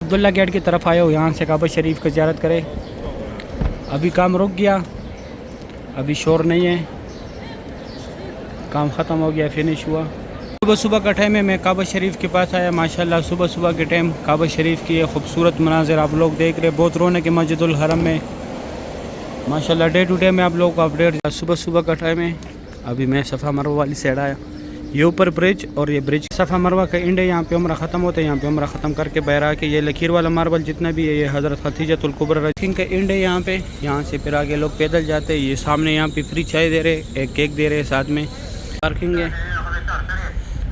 Abdullah gate की तरफ आए हो, यहाँ से काबा शरीफ की ज़ियारत करें। अभी काम रुक गया, अभी शोर नहीं है, काम ख़त्म हो गया, फिनिश हुआ। सुबह सुबह का टाइम है, मैं काबा शरीफ के पास आया। माशाल्लाह सुबह सुबह के टाइम काबा शरीफ की खूबसूरत मनाज़िर आप लोग देख रहे, बहुत रौनक है मस्जिदुल हरम में माशाल्लाह। डे टू डे मैं आप लोगों को अपडेट। सुबह सुबह का टाइम है, अभी मैं सफ़ा मरवा वाली साइड आया। ये ऊपर ब्रिज और ये ब्रिज सफ़ा मरवा का एंड है, यहाँ पे उम्रा ख़त्म होता है। यहाँ पे उम्रा ख़त्म करके बहरा के ये लकीर वाला मार्बल जितना भी है ये हज़रत खदीजतुल कुबरा रज़िया का एंड है यहाँ पे। यहाँ से फिर आगे लोग पैदल जाते हैं। ये सामने यहाँ पे फ्री चाय दे रहे, एक केक दे रहे, साथ में पार्किंग है।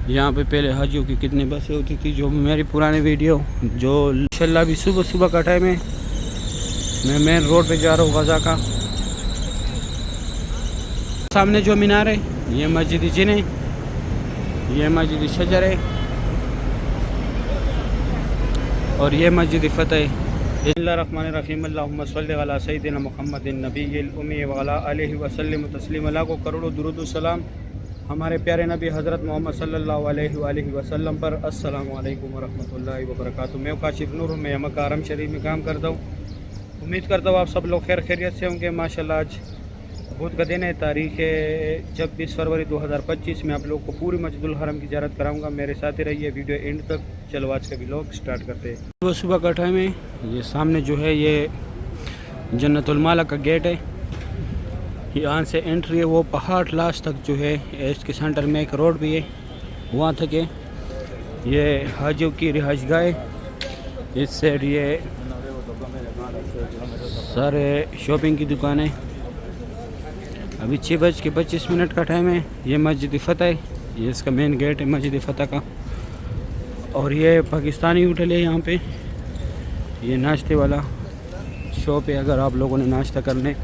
यहाँ पे पहले हाजियों की कितनी बसें होती थी, जो मेरी पुरानी वीडियो जो इंशाल्लाह। अभी सुबह सुबह का टाइम है, मैं मेन रोड पे जा रहा हूँ गज़ा का। सामने जो मीनार है ये मस्जिद जिन है, ये मस्जिद शजर है और ये मस्जिद फ़तेह है। बिस्मिल्लाहिर्रहमानिर्रहीम, अल्लाहुम्मा सल्लि अला सय्यिदिना मुहम्मदिन नबिय्यिल उम्मी व अला आलिहि व सल्लिम तस्लीमा। लाखों करोड़ों दुरूद सलाम हमारे प्यारे नबी हज़रत मोहम्मद सल्लल्लाहु अलैहि वसल्लम पर। अस्सलामु अलैकुम व रहमतुल्लाहि व बरकातुहू। मैं काशिफ नूर हूँ, मैं मक्का हरम शरीफ में काम करता हूँ। उम्मीद करता हूँ आप सब लोग खैर खैरियत से होंगे। माशाल्लाह आज बहुत का दिन है, तारीख़ है 26 फरवरी 2025 में आप लोग को पूरी मस्जिदुल हरम की ज़ियारत कराऊंगा। मेरे साथ ही रहिए वीडियो एंड तक। चलो आज का व्लॉग स्टार्ट करते हैं। सुबह सुबह का टाइम है, ये सामने जो है ये जन्नतुल माला का गेट है। यहाँ से एंट्री है, वो पहाड़ लास्ट तक जो है, इसके सेंटर में एक रोड भी है, वहाँ तक है। ये हाजियों की रिहाइश गाह है, इस साइड ये सारे शॉपिंग की दुकानें। अभी 6:25 का टाइम है। ये मस्जिद फ़तेह है, ये इसका मेन गेट है मस्जिद फ़तेह का। और ये पाकिस्तानी होटल है, यहाँ पे ये नाश्ते वाला शॉप है। अगर आप लोगों ने नाश्ता करने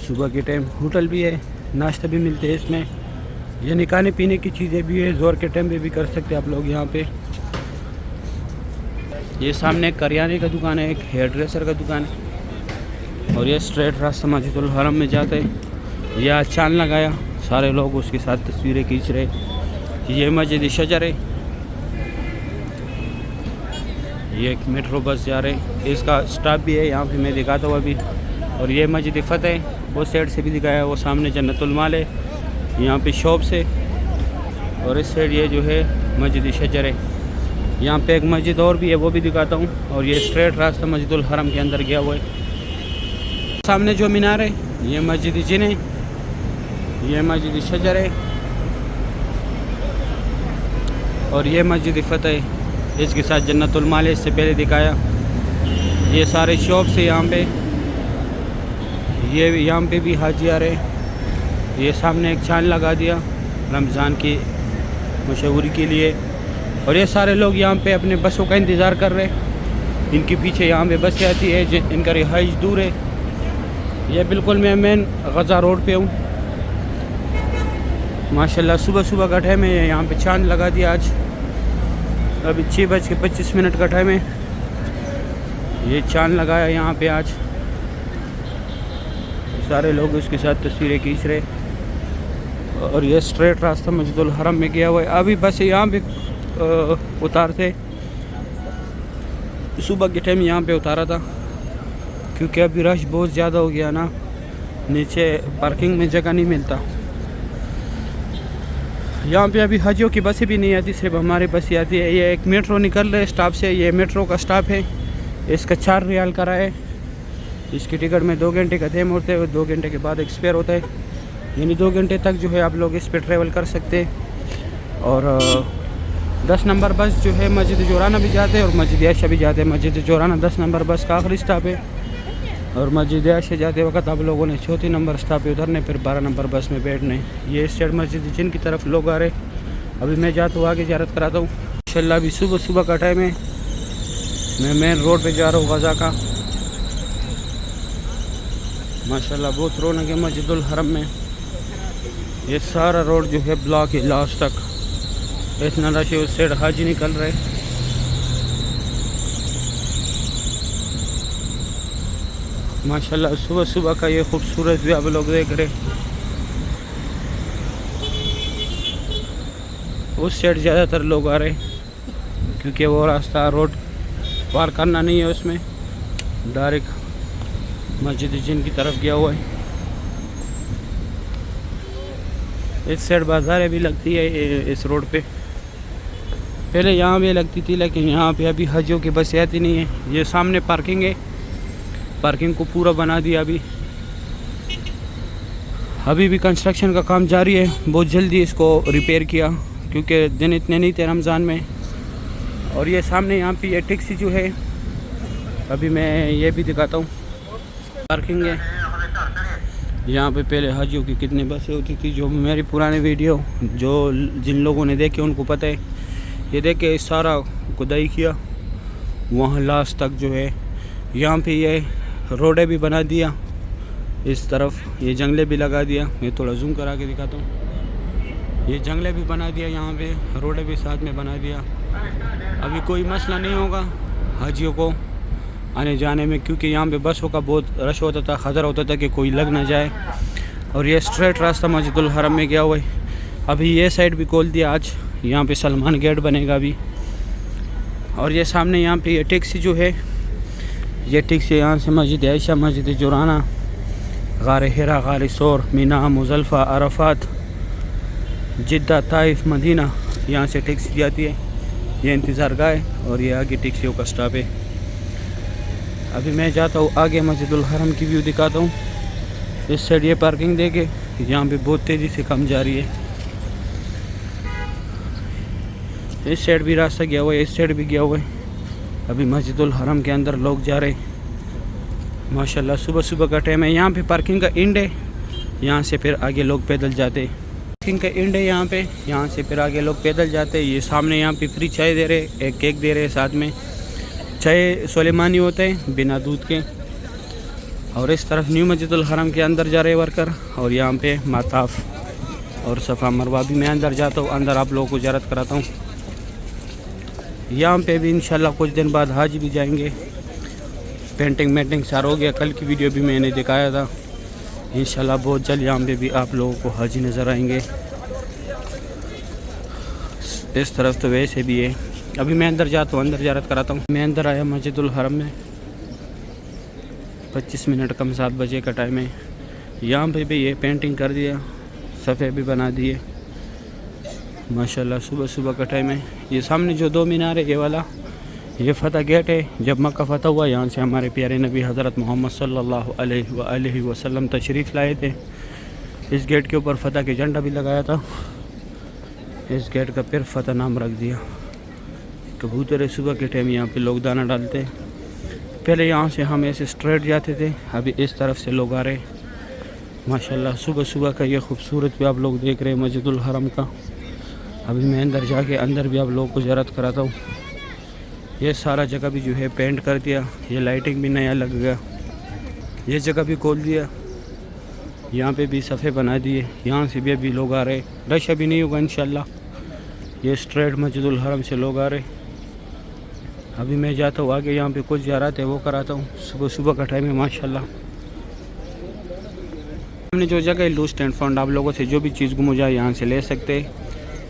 सुबह के टाइम, होटल भी है, नाश्ता भी मिलते हैं इसमें, यानी खाने पीने की चीज़ें भी है। ज़ोर के टाइम पे भी कर सकते हैं आप लोग यहाँ पे। ये सामने एक करियाने का दुकान है, एक हेयर ड्रेसर का दुकान है। और ये स्ट्रेट रास्ता मस्जिदुल हरम में जाते हैं। यह आज चांद लगाया, सारे लोग उसके साथ तस्वीरें खींच रहे। ये मस्जिद शजर है, ये एक मेट्रो बस जा रहे, इसका स्टॉप भी है, यहाँ पे मैं दिखाता हूँ अभी। और ये मस्जिद फ़तेह है, वो साइड से भी दिखाया, वो सामने जन्नतुल माल है, यहाँ पे शॉप से। और इस साइड ये जो है मस्जिद शजर है। यहाँ पे एक मस्जिद और भी है, वो भी दिखाता हूँ। और ये स्ट्रेट रास्ता मस्जिदुल हरम के अंदर गया हुआ है। सामने जो मीनार है ये मस्जिद जिन है, ये मस्जिद शजर है और ये मस्जिद फ़तेह है, इसके साथ जन्नतुल माल है, इससे पहले दिखाया। ये सारे शॉप से यहाँ पे, ये यहाँ पे भी हाजी आ रहे। ये सामने एक चांद लगा दिया रमज़ान की मशहूरी के लिए। और ये सारे लोग यहाँ पे अपने बसों का इंतज़ार कर रहे हैं। इनके पीछे यहाँ पे बसें आती है, इनका रिहाइश दूर है। ये बिल्कुल मैं मेन गज़ा रोड पे हूँ। माशाल्लाह सुबह सुबह का टाइम है, यहाँ पे चांद लगा दिया आज। अभी 6:25 का टाइम है, ये चांद लगाया यहाँ पे आज। सारे लोग उसके साथ तस्वीरें खींच रहे। और ये स्ट्रेट रास्ता मस्जिदुल हरम में गया हुआ है। अभी बस यहाँ पे उतारते, सुबह के टाइम यहाँ पे उतारा था, क्योंकि अभी रश बहुत ज़्यादा हो गया ना, नीचे पार्किंग में जगह नहीं मिलता। यहाँ पे अभी हाजियों की बसें भी नहीं आती, सिर्फ हमारी बस ही आती है। ये एक मेट्रो निकल रहा है स्टॉप से, ये मेट्रो का स्टॉप है। इसका 4 रियाल करा है। इसकी टिकट में 2 घंटे का टाइम होता है, 2 घंटे के बाद एक्सपायर होता है, यानी 2 घंटे तक जो है आप लोग इस पर ट्रैवल कर सकते हैं। और 10 नंबर बस जो है मस्जिद जोराना भी जाते हैं और मस्जिद आयशा भी जाते हैं। मस्जिद जोराना 10 नंबर बस का आखिरी स्टॉप है और मस्जिद आयशा जाते वक्त आप लोगों ने 4 नंबर स्टॉप पे उतरने, फिर 12 नंबर बस में बैठने। ये इस साइड मस्जिद जिन की तरफ लोग आ रहे। अभी मैं जाता हूँ आगे ज़ियारत कराता हूँ इंशाल्लाह। अभी सुबह सुबह का टाइम है, मैं मेन रोड पे जा रहा हूँ गज़ा का। माशाल्लाह बहुत रौनक है मस्जिदुल हरम में। ये सारा रोड जो है ब्लॉक है लास्ट तक, इतना रश है। उस साइड हाजी निकल रहे। माशाल्लाह सुबह सुबह का ये खूबसूरत भी आप लोग देख रहे। उस साइड ज़्यादातर लोग आ रहे क्योंकि वो रास्ता रोड पार करना नहीं है उसमें, डायरेक्ट मस्जिद जिन की तरफ गया हुआ है। इस साइड बाज़ारें भी लगती है इस रोड पे, पहले यहाँ भी लगती थी लेकिन यहाँ पे अभी हजियों की बस आती नहीं है। ये सामने पार्किंग है, पार्किंग को पूरा बना दिया। अभी भी कंस्ट्रक्शन का काम जारी है, बहुत जल्दी इसको रिपेयर किया क्योंकि दिन इतने नहीं थे रमज़ान में। और ये सामने यहाँ पे ये टैक्सी जो है, अभी मैं ये भी दिखाता हूँ, पार्किंग है। यहाँ पे पहले हाजियों की कितनी बसें होती थी, जो मेरी पुराने वीडियो जो जिन लोगों ने देखे उनको पता है। ये देखे सारा खुदाई किया वहाँ लास्ट तक जो है। यहाँ पे ये रोडें भी बना दिया, इस तरफ ये जंगले भी लगा दिया। मैं थोड़ा जूम करा के दिखाता हूँ, ये जंगले भी बना दिया, यहाँ पे रोडें भी साथ में बना दिया। अभी कोई मसला नहीं होगा हाजियों को आने जाने में, क्योंकि यहाँ पे बसों का बहुत रश होता था, ख़तरा होता था कि कोई लग ना जाए। और ये स्ट्रेट रास्ता मस्जिदुल हरम में गया हुआ है। अभी ये साइड भी खोल दिया आज, यहाँ पे सलमान गेट बनेगा अभी। और ये सामने यहाँ पे ये टैक्सी जो है, ये टैक्सी यहाँ से मस्जिद आयशा, मस्जिद जुराना, गार हिरा, गार सौर, मीना, मुज़ल्फ़ा, अरफात, जिद्दा, ताइफ, मदीना, यहाँ से टैक्सी जाती है। ये इंतज़ार गाह है और ये आगे टैक्सियों का स्टॉप है। अभी मैं जाता हूँ आगे, मस्जिदुल हरम की व्यू दिखाता हूँ। इस साइड ये पार्किंग देके यहाँ पे बहुत तेज़ी से काम जारी है। इस साइड भी रास्ता गया हुआ है, इस साइड भी गया हुआ है। अभी मस्जिदुल हरम के अंदर लोग जा रहे हैं माशाल्लाह। सुबह सुबह का टाइम है। यहाँ पे पार्किंग का एंड है, यहाँ से फिर आगे लोग पैदल जाते हैं। पार्किंग का एंड है यहाँ पे, यहाँ से फिर आगे लोग पैदल जाते हैं। ये सामने यहाँ पे फ्री चाय दे रहे, एक केक दे रहे, साथ में चाय सुलेमानी होते हैं बिना दूध के। और इस तरफ न्यू मस्जिदुल हरम के अंदर जा रहे वर्कर, और यहाँ पे माताफ और सफ़ा मरवा भी मैं अंदर जाता हूँ, अंदर आप लोगों को ज़ियारत कराता हूँ। यहाँ पे भी इंशाल्लाह कुछ दिन बाद हाजी भी जाएंगे। पेंटिंग सारा हो गया, कल की वीडियो भी मैंने दिखाया था। इंशाल्लाह बहुत जल्द यहाँ पे भी आप लोगों को हाजी नज़र आएंगे। इस तरफ तो वैसे भी है। अभी मैं अंदर जाता हूँ, अंदर ज़ियारत कराता हूँ। मैं अंदर आया मस्जिदुल हरम में, 25 मिनट कम 7 बजे का टाइम है। यहाँ पे भी ये पेंटिंग कर दिया, सफ़े भी बना दिए माशाल्लाह। सुबह सुबह का टाइम है। ये सामने जो 2 मीनार है, ये वाला ये फ़तह गेट है। जब मक्का फ़तह हुआ, यहाँ से हमारे प्यारे नबी हज़रत मोहम्मद सल्लल्लाहु अलैहि वसल्लम तशरीफ़ लाए थे। इस गेट के ऊपर फ़तह के झंडा भी लगाया था। इस गेट का फिर फ़तह नाम रख दिया। कबूतर सुबह के टाइम यहाँ पे लोग दाना डालते हैं। पहले यहाँ से हम ऐसे स्ट्रेट जाते थे, अभी इस तरफ से लोग आ रहे माशाल्लाह। सुबह सुबह का ये खूबसूरत भी आप लोग देख रहे हैं मस्जिदुल हरम का। अभी मैं अंदर जाके अंदर भी आप लोगों को ज़ियारत कराता हूँ। ये सारा जगह भी जो है पेंट कर दिया, ये लाइटिंग भी नया लग गया, ये जगह भी खोल दिया, यहाँ पे भी सफ़े बना दिए। यहाँ से भी अभी लोग आ रहे, रश अभी नहीं होगा इंशाल्लाह। ये स्ट्रेट मस्जिदुल हरम से लोग आ रहे। अभी मैं जाता हूँ आगे, यहाँ पे कुछ ज़ियारत है वो कराता हूँ। सुबह सुबह का टाइम है माशाल्लाह। हमने जो जगह लूज एंड फाउंड, आप लोगों से जो भी चीज़ गुम हो जाए यहाँ से ले सकते हैं,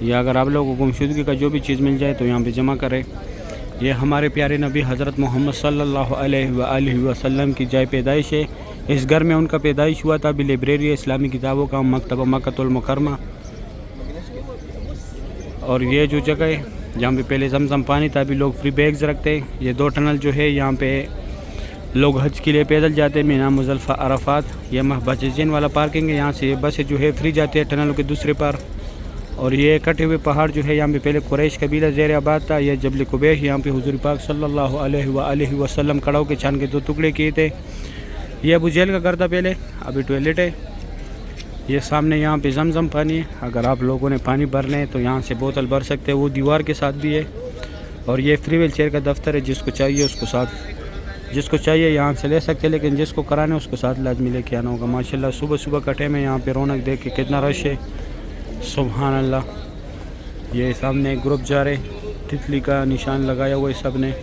या अगर आप लोगों को गुमशुदगी का जो भी चीज़ मिल जाए तो यहाँ पे जमा करें। ये हमारे प्यारे नबी हज़रत मोहम्मद सल्लल्लाहु अलैहि वसल्लम की जाए पैदाइश है। इस घर में उनका पैदाइश हुआ था। अभी लाइब्रेरी इस्लामी किताबों का मकतबा मक्कतुल मुकरमा। और ये जो जगह है जहाँ पे पहले जमजम पानी था, अभी लोग फ्री बैग्स रखते हैं। ये 2 टनल जो है यहाँ पे लोग हज के लिए पैदल जाते हैं, मीना, मुज़ल्फ़ा, अरफात। ये महबूबुद्दीन वाला पार्किंग है, यहाँ से ये बसें जो है फ्री जाती है टनलों के दूसरे पार। और ये कटे हुए पहाड़ जो है, यहाँ पे पहले कुरैश कबीला ज़ेर आबाद था। ये जबल कुबैश, यहाँ पे हुज़ूर पाक सल्लल्लाहु अलैहि वसल्लम कड़ाव के छान के 2 टुकड़े किए थे। ये अबू जहल का घर था पहले, अभी टॉयलेट है। ये सामने यहाँ पे जमजम पानी है, अगर आप लोगों ने पानी भरने हैं तो यहाँ से बोतल भर सकते हैं, वो दीवार के साथ भी है। और ये फ्री व्हील चेयर का दफ्तर है, जिसको चाहिए यहाँ से ले सकते हैं, लेकिन जिसको कराना है उसको साथ लाजमी लेके आना होगा। माशाल्लाह सुबह सुबह का टाइम है, यहाँ पे रौनक देख के कितना रश है, सुभान अल्लाह। ये सामने एक ग्रुप जा रहे, तितली का निशान लगाया हुआ है सब ने।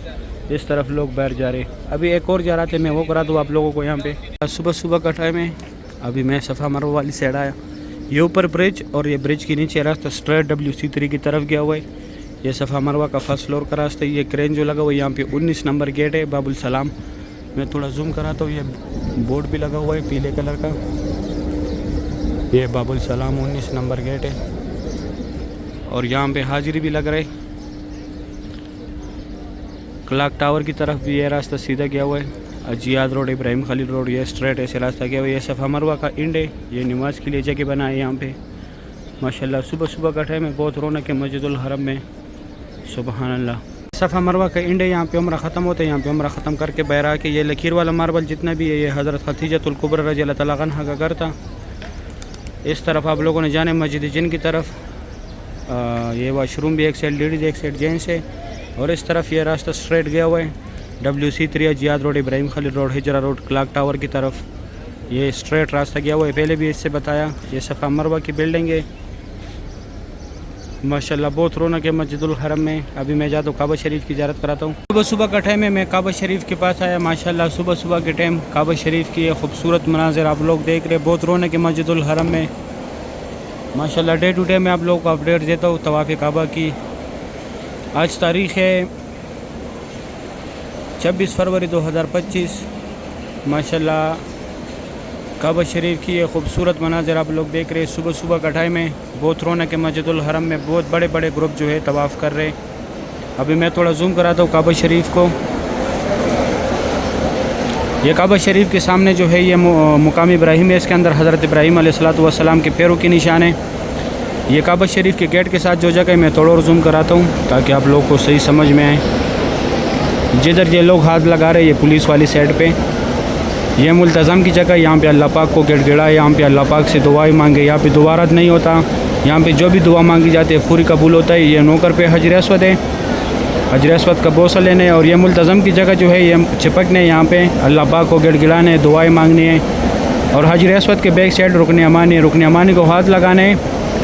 इस तरफ लोग बैठ जा रहे। अभी एक और जा रहा थे, मैं वो करा दूँ आप लोगों को। यहाँ पे सुबह सुबह का टाइम है। अभी मैं सफ़ा मरवा वाली साइड आया। ये ऊपर ब्रिज और ये ब्रिज के नीचे रास्ता स्ट्रेट WC3 की तरफ गया हुआ है। ये सफ़ा मरवा का फर्स्ट फ्लोर का रास्ता है। ये क्रेन जो लगा हुआ है यहाँ पे 19 नंबर गेट है बाबुल सलाम। मैं थोड़ा जूम कराता हूँ, ये बोर्ड भी लगा हुआ है पीले कलर का। ये बाबुल सलाम 19 नंबर गेट है और यहाँ पे हाजिरी भी लग रहा है। क्लॉक टावर की तरफ भी ये रास्ता सीधा गया हुआ है। Ziyad road, Ibrahim Khalil road, ये स्ट्रेट ऐसे रास्ता गया हुआ है। ये सफ़ा मरवा का इंड है, ये नमाज के लिए जगह बना है यहाँ पे। माशाल्लाह सुबह सुबह का टाइम है, बहुत रौनक है मस्जिदुल हरम में, सुबहान अल्लाह। सफ़ा मरवा का इंड है, यहाँ पे उम्रा ख़त्म होता है। यहाँ पे उम्रा ख़त्म करके बहरा के ये लकीर वाला मार्बल जितना भी है ये हज़रत खदीजतुल कुबरा रज़ी अल्लाह तआला अन्हा का घर था। इस तरफ आप लोगों ने जाने मस्जिद जिन की तरफ, ये वाशरूम भी एक साइड लेडीज़ एक साइड जेंट्स है। और इस तरफ ये रास्ता स्ट्रेट गया हुआ है WC3 Ziyad road, Ibrahim Khalil road, Hijra road, clock tower की तरफ ये स्ट्रेट रास्ता गया हुआ है। पहले भी इससे बताया। ये सफ़ा मरवा की बिल्डिंग है, माशाल्लाह बहुत रौनक है मस्जिदुल हरम में। अभी मैं जाता हूँ काबा शरीफ की ज़ियारत कराता हूँ। सुबह सुबह का टाइम है, मैं काबा शरीफ के पास आया। माशाल्लाह सुबह सुबह के टाइम काबा शरीफ की ये खूबसूरत मनाजिर आप लोग देख रहे हैं। बहुत रौनक है मस्जिदुल हरम में माशाल्लाह। डे टू डे मैं आप लोगों को अपडेट देता हूँ तवाफ़ काबा की। आज तारीख़ है 26 फरवरी 2025। माशाल्लाह काबा शरीफ की ये खूबसूरत मनाजिर आप लोग देख रहे हैं। सुबह सुबह का टाइम है, बहुत रौनक है मस्जिदुल हरम में। बहुत बड़े बड़े ग्रुप जो है तवाफ़ कर रहे हैं। अभी मैं थोड़ा जूम कराता हूँ काबा शरीफ को। ये काबा शरीफ के सामने जो है ये मुकाम इब्राहिम है, इसके अंदर हज़रत इब्राहिम अलैहिस्सलाम के पैरों के निशान है। ये काबा शरीफ के गेट के साथ जो जगह है मैं थोड़ा और जूम कराता हूँ ताकि आप लोगों को सही समझ में आए। जिधर ये लोग हाथ लगा रहे हैं ये पुलिस वाली साइड पे, ये मुल्तज़म की जगह। यहाँ पे अल्लाह पाक को गिड़गिड़ाए, यहाँ पे अल्लाह पाक से दुआएं मांगे। यहाँ पे दोबारा नहीं होता, यहाँ पे जो भी दुआ मांगी जाती है पूरी कबूल होता है। ये नौकर पे हजर अस्वद है, हजर अस्वद का बोसा लेने। और ये मुल्तज़म की जगह जो है ये चिपकने, यहाँ पे अल्लाह पाक को गिड़गिड़ाने, दुआएं मांगनी है। और हजर अस्वद के बैक साइड रुकन अमानी को हाथ लगाने,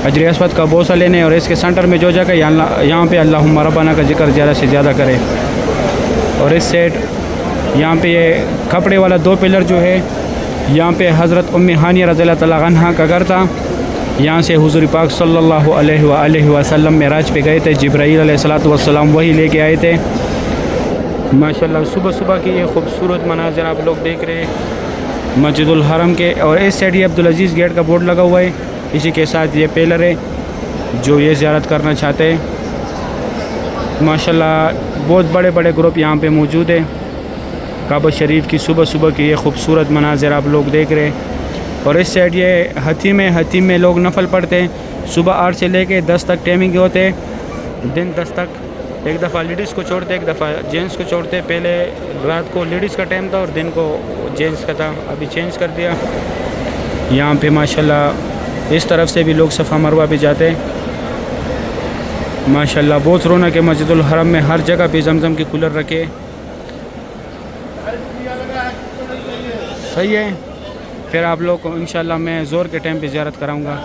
हजर अस्वद का बोसा लेने। और इसके सेंटर में जो जगह यहाँ पे अल्लाहुम्मा रब्बाना का जिक्र ज़्यादा से ज़्यादा करे। और इस साइड यहाँ पे ये कपड़े वाला 2 पिलर जो है, यहाँ पे हज़रत उम्मे हानिया रज़ी अल्लाह तआला अन्हा का घर था। यहाँ से हुज़ूर पाक सल्लल्लाहु अलैहि वसल्लम मेराज पे गए थे। जिब्राईल अलैहिस्सलातु वस्सलाम वही लेके आए थे। माशाल्लाह सुबह सुबह की ये खूबसूरत मनाज़िर आप लोग देख रहे हैं मस्जिदुल हरम के। और इस साइड ये अब्दुल अज़ीज़ गेट का बोर्ड लगा हुआ है, इसी के साथ ये पिलर है जो ये ज़ियारत करना चाहते हैं। माशाल्लाह बहुत बड़े बड़े ग्रुप यहाँ पे मौजूद है। काबा शरीफ की सुबह सुबह की ये खूबसूरत मनाज़िर आप लोग देख रहे हैं। और इस साइड ये हतीम में लोग नफल पढ़ते हैं। सुबह 8 से लेके 10 तक टाइमिंग होते हैं, दिन 10 तक। एक दफ़ा लेडीज़ को छोड़ते, एक दफ़ा जेंट्स को छोड़ते। पहले रात को लेडीज़ का टाइम था और दिन को जेंट्स का था, अभी चेंज कर दिया। यहाँ पे माशाल्लाह इस तरफ से भी लोग सफ़ा मरवा पे जाते हैं। माशाल्लाह बहुत रौनक है मस्जिदुल हरम में। हर जगह पे जमजम के कूलर रखे, सही है। फिर आप लोग को इंशाल्लाह मैं ज़ोर के टाइम पे ज़ियारत कराऊंगा।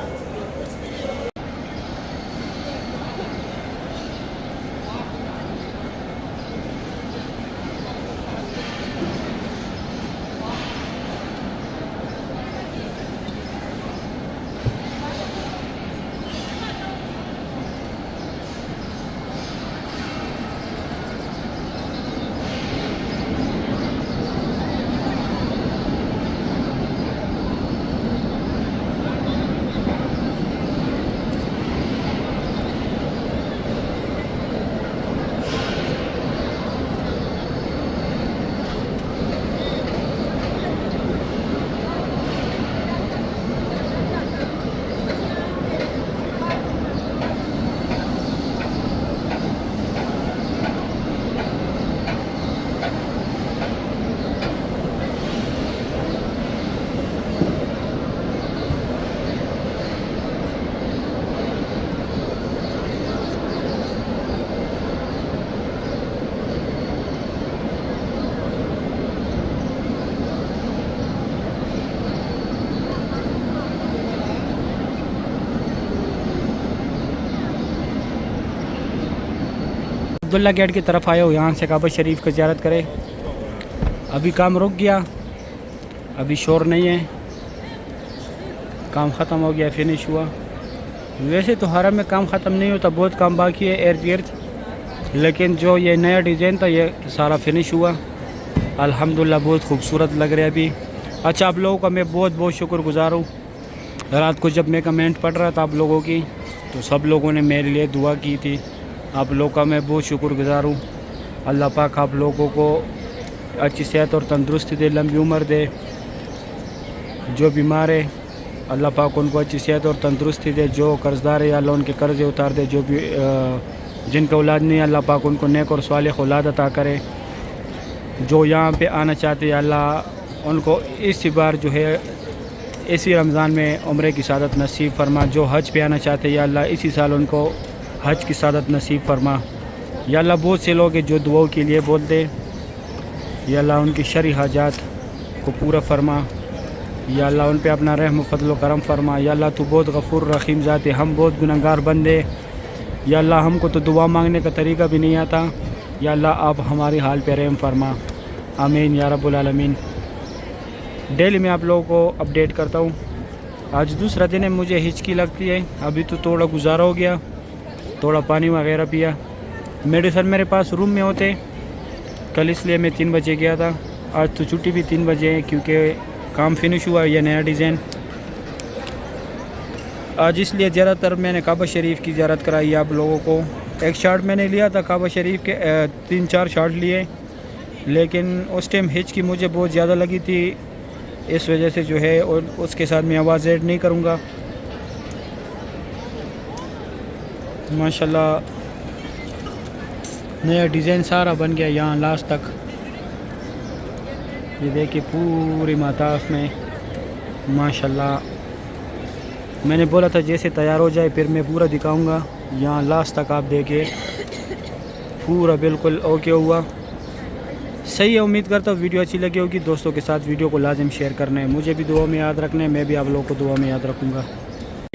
अब्दुल्ला गेट की तरफ आया हो, यहाँ से काबा शरीफ की ज़ियारत करें। अभी काम रुक गया, अभी शोर नहीं है, काम ख़त्म हो गया, फिनिश हुआ। वैसे तो हरम में काम ख़त्म नहीं होता, बहुत काम बाकी है। इर्द गिर्द लेकिन जो ये नया डिज़ाइन था ये सारा फिनिश हुआ अल्हम्दुलिल्लाह, बहुत खूबसूरत लग रहा है अभी। अच्छा, आप लोगों का मैं बहुत बहुत शुक्रगुज़ार हूँ। रात को जब मैं कमेंट पढ़ रहा था आप लोगों की, तो सब लोगों ने मेरे लिए दुआ की थी। आप लोगों का मैं बहुत शुक्रगुज़ार हूँ। अल्लाह पाक आप लोगों को अच्छी सेहत और तंदुरुस्ती दे, लंबी उम्र दे। जो बीमार है अल्लाह पाक उनको अच्छी सेहत और तंदुरुस्ती दे। जो कर्ज़दार है अल्लाह उनके कर्ज़े उतार दे। जो भी जिनका औलाद नहीं है अल्लाह पाक उनको नेक और सालिह औलाद अता करे। जो यहाँ पे आना चाहते हैं अल्लाह उनको इस बार जो है इसी रमज़ान में उम्रे की सादत नसीब फरमा। जो हज पे आना चाहते हैं या अल्लाह इसी साल उनको हज की सादत नसीब फरमा। या अल्लाह बहुत से लोग हैं जो दुआओं के लिए बोलते, या अल्लाह उनकी शरई हाजात को पूरा फरमा। या अल्लाह उन पे अपना रहम फजल करम फरमा। या अल्लाह तू बहुत गफ़ूर रहीम ज़ात है, हम बहुत गुनहगार बंदे। या अल्लाह हमको तो दुआ मांगने का तरीका भी नहीं आता। या अल्लाह आप हमारी हाल पे रहम फरमा, आमीन या रब्बुल आलमीन। डेली मैं आप लोगों को अपडेट करता हूँ। आज दूसरा दिन है, मुझे हिचकी लगती है। अभी तो थोड़ा गुजारा हो गया, थोड़ा पानी वगैरह पिया। मेडिसन मेरे पास रूम में होते कल, इसलिए मैं 3 बजे गया था। आज तो छुट्टी भी 3 बजे है क्योंकि काम फिनिश हुआ। यह नया डिज़ाइन आज इसलिए ज़्यादातर मैंने काबा शरीफ की ज़ियारत कराई है आप लोगों को। एक शॉट मैंने लिया था काबा शरीफ के, 3-4 शॉट लिए, लेकिन उस टाइम हिचकी मुझे बहुत ज़्यादा लगी थी। इस वजह से जो है और उसके साथ मैं आवाज़ ऐड नहीं करूँगा। माशाल्लाह नया डिज़ाइन सारा बन गया यहाँ लास्ट तक। ये देखिए पूरी माताफ में माशाल्लाह। मैंने बोला था जैसे तैयार हो जाए फिर मैं पूरा दिखाऊंगा। यहाँ लास्ट तक आप देखिए पूरा बिल्कुल ओके हुआ, सही है। उम्मीद करता हूँ वीडियो अच्छी लगी होगी। दोस्तों के साथ वीडियो को लाजिम शेयर करना है, मुझे भी दुआ में याद रखना है, मैं भी आप लोगों को दुआ में याद रखूँगा।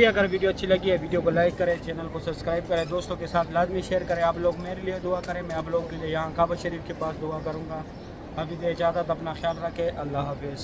अगर वीडियो अच्छी लगी है वीडियो को लाइक करें, चैनल को सब्सक्राइब करें, दोस्तों के साथ लाजमी शेयर करें। आप लोग मेरे लिए दुआ करें, मैं आप लोगों के लिए यहाँ काबा शरीफ के पास दुआ करूँगा। अभी दे इजाज़त, अपना ख्याल रखें, अल्लाह हाफिज़।